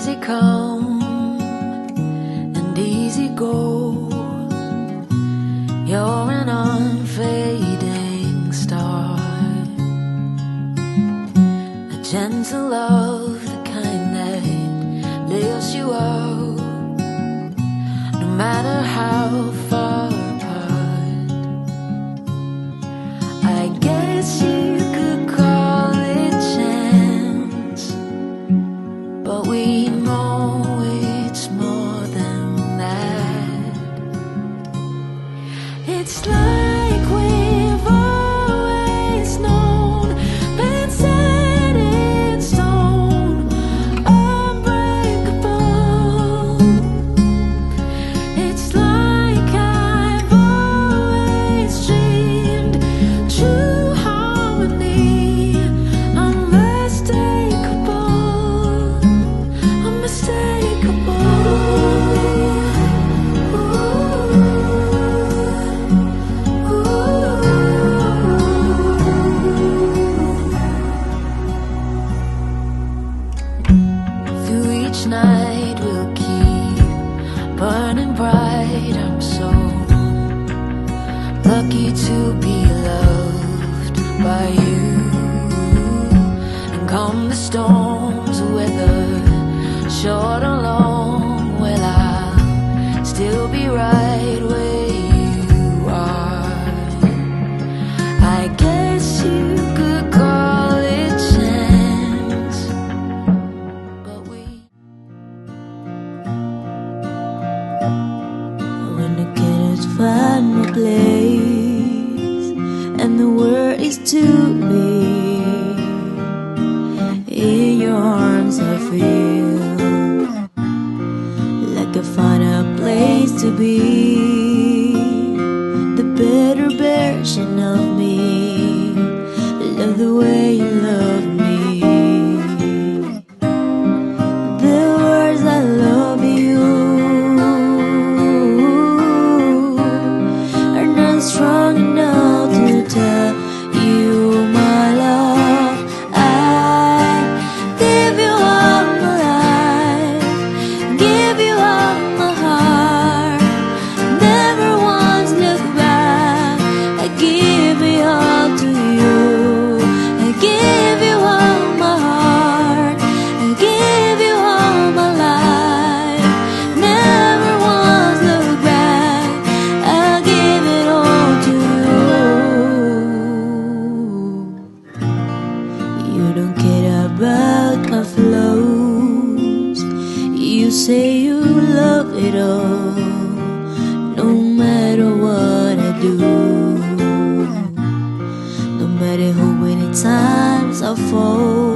easy come and easy go. You're an unfading star, a gentle love, the kind that lifts you up, no matter how far apart. I guess you could call it chance, but we know it's more than that. It's like we've always known, been set in stone, unbreakable. It's like I've always dreamed, true harmony, unmistakable, unmistakable. Through each night we'll keep burning bright. I'm so lucky to be loved by you. And come the storms, weather short or long, well, I'll still be right where you are. I guess you could call it chance, but when the kids find my place and the world is too big, in your arms I feel like I find a place to be, the better version of me. Love the way you love me. The words I love you are not strong enough to tell you my love. I give you all my life, give you all my heart, never once look back. I give it all to you. I give you all my heart, I give you all my life, never once look back. I give it all to you. You don't care about my flaws, you say you love it all, no matter what I do, no matter how many times I fall.